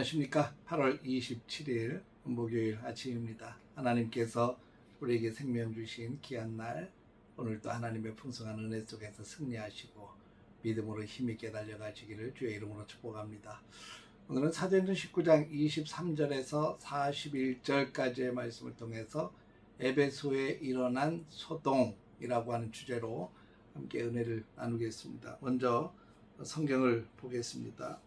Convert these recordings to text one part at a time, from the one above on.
안녕하십니까. 8월 27일 목요일 아침입니다. 하나님께서 우리에게 생명 주신 귀한 날, 오늘도 하나님의 풍성한 은혜 속에서 승리하시고 믿음으로 힘있게 달려가시기를 주의 이름으로 축복합니다. 오늘은 사도행전 19장 23절에서 41절까지의 말씀을 통해서 에베소에 일어난 소동이라고 하는 주제로 함께 은혜를 나누겠습니다. 먼저 성경을 보겠습니다.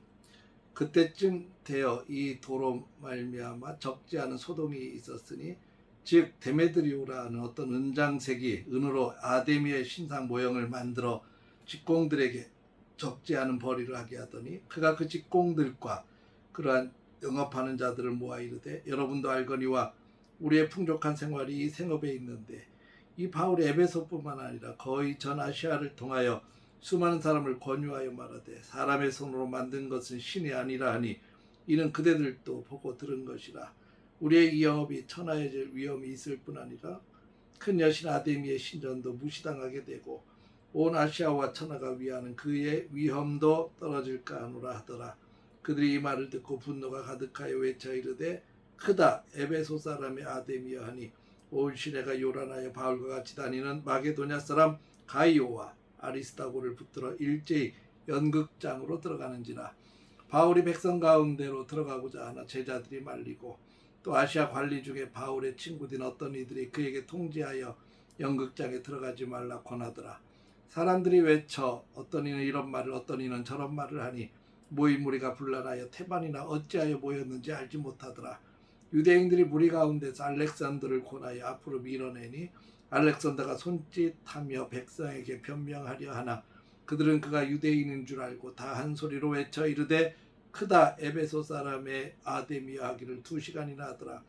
그때쯤 되어 이 도로 말미암아 적지 않은 소동이 있었으니 즉 데메드리오라는 어떤 은장색이 은으로 아데미의 신상 모형을 만들어 직공들에게 적지 않은 벌이를 하게 하더니 그가 그 직공들과 그러한 영업하는 자들을 모아 이르되 여러분도 알거니와 우리의 풍족한 생활이 이 생업에 있는데 이 바울이 에베소뿐만 아니라 거의 전 아시아를 통하여 수많은 사람을 권유하여 말하되 사람의 손으로 만든 것은 신이 아니라 하니 이는 그대들도 보고 들은 것이라. 우리의 이 영업이 천하해질 위험이 있을 뿐 아니라 큰 여신 아데미의 신전도 무시당하게 되고 온 아시아와 천하가 위하는 그의 위험도 떨어질까 하노라 하더라. 그들이 이 말을 듣고 분노가 가득하여 외쳐 이르되 크다 에베소 사람의 아데미여 하니 온 시내가 요란하여 바울과 같이 다니는 마게도냐 사람 가이오와 아리스타고를 붙들어 일제히 연극장으로 들어가는지라. 바울이 백성 가운데로 들어가고자 하나 제자들이 말리고 또 아시아 관리 중에 바울의 친구된 어떤 이들이 그에게 통지하여 연극장에 들어가지 말라 권하더라. 사람들이 외쳐 어떤 이는 이런 말을 어떤 이는 저런 말을 하니 모인 무리가 분란하여 태반이나 어찌하여 모였는지 알지 못하더라. 유대인들이 무리 가운데서 알렉산더를 권하여 앞으로 밀어내니 알렉산더가 손짓하며 백성에게 변명하려 하나 그들은 그가 유대인인 줄 알고 다 한 소리로 외쳐 이르되 크다 에베소 사람의 아데미여 하기를 2시간이나 하더라.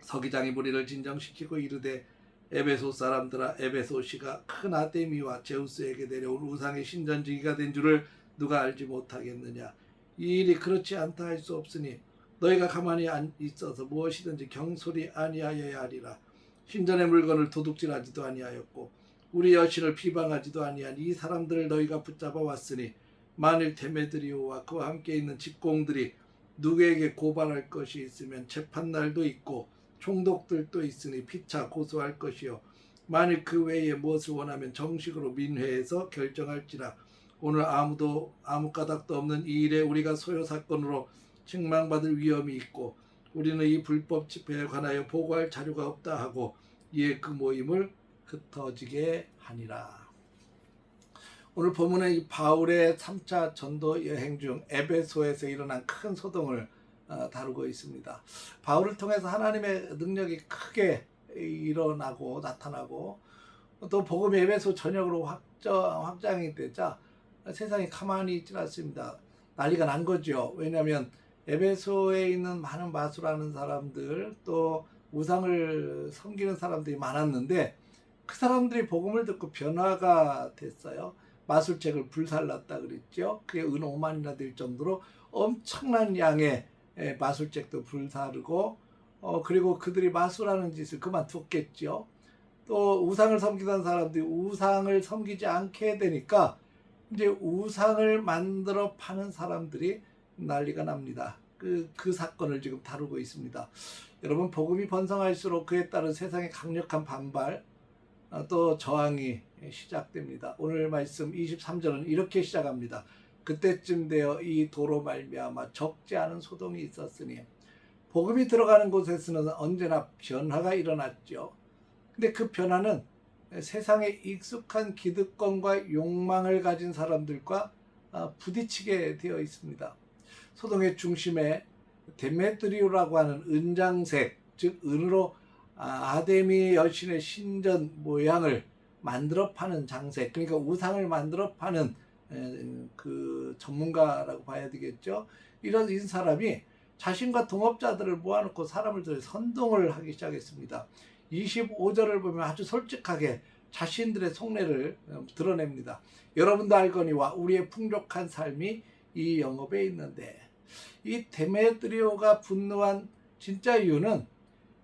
서기장이 무리를 진정시키고 이르되 에베소 사람들아 에베소시가 큰 아데미와 제우스에게 내려온 우상의 신전지기가 된 줄을 누가 알지 못하겠느냐. 이 일이 그렇지 않다 할 수 없으니 너희가 가만히 있어서 무엇이든지 경솔이 아니하여야 하리라. 신전의 물건을 도둑질하지도 아니하였고 우리 여신을 비방하지도 아니한 이 사람들을 너희가 붙잡아 왔으니 만일 데메드리오와 그와 함께 있는 직공들이 누구에게 고발할 것이 있으면 재판날도 있고 총독들도 있으니 피차 고소할 것이요 만일 그 외에 무엇을 원하면 정식으로 민회에서 결정할지라. 오늘 아무도 아무 까닭도 없는 이 일에 우리가 소요 사건으로 책망받을 위험이 있고 우리는 이 불법 집회에 관하여 보고할 자료가 없다 하고 이에 그 모임을 흩어지게 하니라. 오늘 본문은 이 바울의 3차 전도 여행 중 에베소에서 일어난 큰 소동을 다루고 있습니다. 바울을 통해서 하나님의 능력이 크게 일어나고 나타나고 또 복음이 에베소 전역으로 확장이 되자 세상이 가만히 있지 않습니다. 난리가 난 거죠. 왜냐하면 에베소에 있는 많은 마술하는 사람들 또 우상을 섬기는 사람들이 많았는데 그 사람들이 복음을 듣고 변화가 됐어요. 마술책을 불살랐다 그랬죠. 그게 은 5만이나 될 정도로 엄청난 양의 마술책도 불사르고 그리고 그들이 마술하는 짓을 그만뒀겠죠. 또 우상을 섬기던 사람들이 우상을 섬기지 않게 되니까 이제 우상을 만들어 파는 사람들이 난리가 납니다. 그 사건을 지금 다루고 있습니다. 여러분 복음이 번성할수록 그에 따른 세상의 강력한 반발 또 저항이 시작됩니다. 오늘 말씀 23절은 이렇게 시작합니다. 그때쯤 되어 이 도로 말미암아 적지 않은 소동이 있었으니 복음이 들어가는 곳에서는 언제나 변화가 일어났죠. 근데 그 변화는 세상에 익숙한 기득권과 욕망을 가진 사람들과 부딪히게 되어 있습니다. 소동의 중심에 데메드리오라고 하는 은장색, 즉 은으로 아데미 여신의 신전 모양을 만들어 파는 장색, 그러니까 우상을 만들어 파는 그 전문가라고 봐야 되겠죠. 이런 사람이 자신과 동업자들을 모아놓고 사람들을 선동을 하기 시작했습니다. 25절을 보면 아주 솔직하게 자신들의 속내를 드러냅니다. 여러분도 알거니와 우리의 풍족한 삶이 이 영업에 있는데, 이 데메드리오가 분노한 진짜 이유는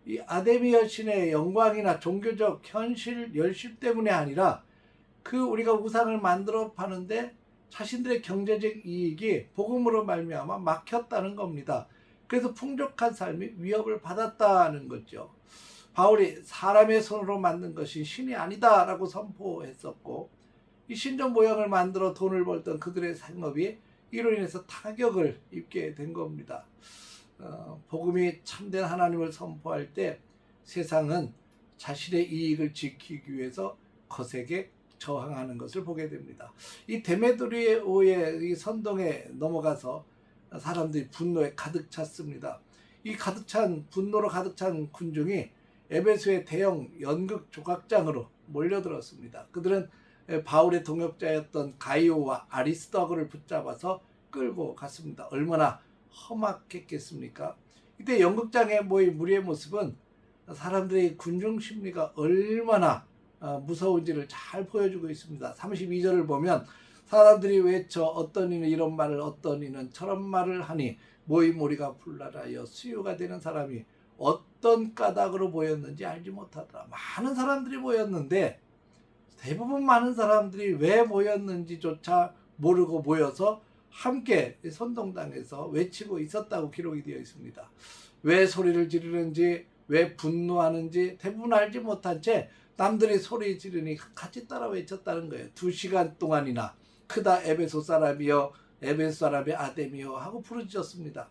이 아데미 여신의 영광이나 종교적 현실 열심 때문이 아니라 그 우리가 우상을 만들어 파는데 자신들의 경제적 이익이 복음으로 말미암아 막혔다는 겁니다. 그래서 풍족한 삶이 위협을 받았다는 거죠. 바울이 사람의 손으로 만든 것이 신이 아니다라고 선포했었고, 이 신전 모양을 만들어 돈을 벌던 그들의 생업이 이로 인해서 타격을 입게 된 겁니다. 복음이 참된 하나님을 선포할 때 세상은 자신의 이익을 지키기 위해서 거세게 저항하는 것을 보게 됩니다. 이 데메드리오의 이 선동에 넘어가서 사람들이 분노에 가득 찼습니다. 이 분노로 가득 찬 군중이 에베소의 대형 연극 조각장으로 몰려들었습니다. 그들은 바울의 동역자였던 가이오와 아리스토거를 붙잡아서 끌고 갔습니다. 얼마나 험악했겠습니까? 이때 연극장에 모인 무리의 모습은 사람들의 군중 심리가 얼마나 무서운지를 잘 보여주고 있습니다. 32절을 보면 사람들이 외쳐 어떤 이는 이런 말을 어떤 이는 저런 말을 하니 모인 무리가 불나라여 수요가 되는 사람이 어떤 까닭으로 모였는지 알지 못하더라. 많은 사람들이 모였는데 대부분 많은 사람들이 왜 모였는지조차 모르고 모여서 함께 선동당에서 외치고 있었다고 기록이 되어 있습니다. 왜 소리를 지르는지, 왜 분노하는지 대부분 알지 못한 채 남들이 소리 지르니 같이 따라 외쳤다는 거예요. 2시간 동안이나 크다 에베소 사람이여, 에베소 사람의 아데미여 하고 부르짖었습니다.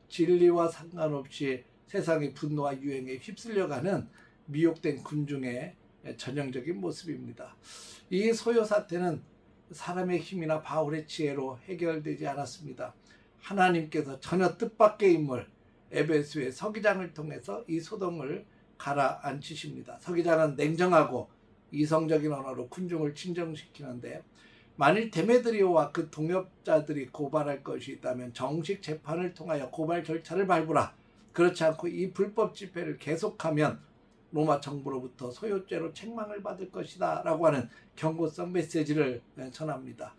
진리와 상관없이 세상의 분노와 유행에 휩쓸려가는 미혹된 군중의 전형적인 모습입니다. 이 소요 사태는 사람의 힘이나 바울의 지혜로 해결되지 않았습니다. 하나님께서 전혀 뜻밖의 인물 에베소의 서기장을 통해서 이 소동을 가라앉히십니다. 서기장은 냉정하고 이성적인 언어로 군중을 진정시키는데, 만일 데메드리오와 그 동역자들이 고발할 것이 있다면 정식 재판을 통하여 고발 절차를 밟으라. 그렇지 않고 이 불법 집회를 계속하면 로마 정부로부터 소요죄로 책망을 받을 것이다 라고 하는 경고성 메시지를 전합니다.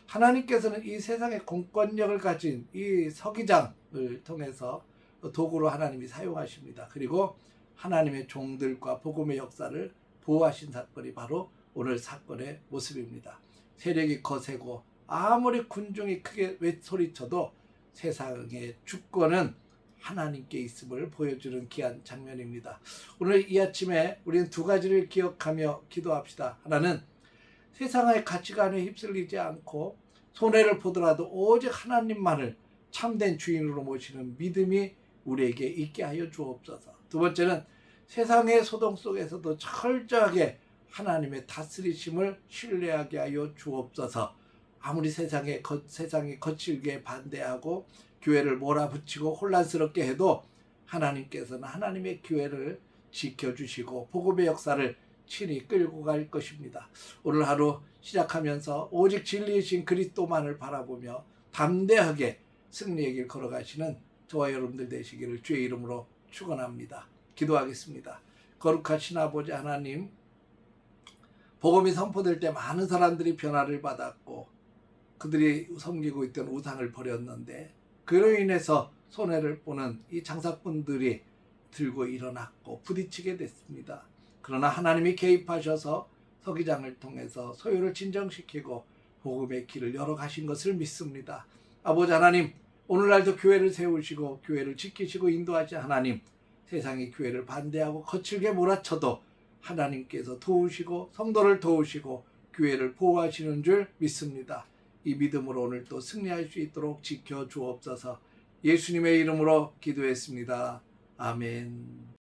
하나님께서는 이 세상의 공권력을 가진 이 서기장을 통해서 도구로 하나님이 사용하십니다. 그리고 하나님의 종들과 복음의 역사를 보호하신 사건이 바로 오늘 사건의 모습입니다. 세력이 거세고 아무리 군중이 크게 외소리쳐도 세상의 주권은 하나님께 있음을 보여주는 귀한 장면입니다. 오늘 이 아침에 우리는 두 가지를 기억하며 기도합시다. 하나는 세상의 가치관에 휩쓸리지 않고 손해를 보더라도 오직 하나님만을 참된 주인으로 모시는 믿음이 우리에게 있게 하여 주옵소서. 두 번째는 세상의 소동 속에서도 철저하게 하나님의 다스리심을 신뢰하게 하여 주옵소서. 아무리 세상이 거칠게 반대하고 교회를 몰아붙이고 혼란스럽게 해도 하나님께서는 하나님의 교회를 지켜주시고 복음의 역사를 친히 끌고 갈 것입니다. 오늘 하루 시작하면서 오직 진리이신 그리스도만을 바라보며 담대하게 승리의 길 걸어가시는 저와 여러분들 되시기를 주의 이름으로 축원합니다. 기도하겠습니다. 거룩하신 아버지 하나님, 복음이 선포될 때 많은 사람들이 변화를 받았고 그들이 섬기고 있던 우상을 버렸는데 그로 인해서 손해를 보는 이 장사꾼들이 들고 일어났고 부딪히게 됐습니다. 그러나 하나님이 개입하셔서 서기장을 통해서 소요를 진정시키고 복음의 길을 열어가신 것을 믿습니다. 아버지 하나님, 오늘날도 교회를 세우시고 교회를 지키시고 인도하신 하나님, 세상이 교회를 반대하고 거칠게 몰아쳐도 하나님께서 도우시고 성도를 도우시고 교회를 보호하시는 줄 믿습니다. 이 믿음으로 오늘 또 승리할 수 있도록 지켜주옵소서. 예수님의 이름으로 기도했습니다. 아멘.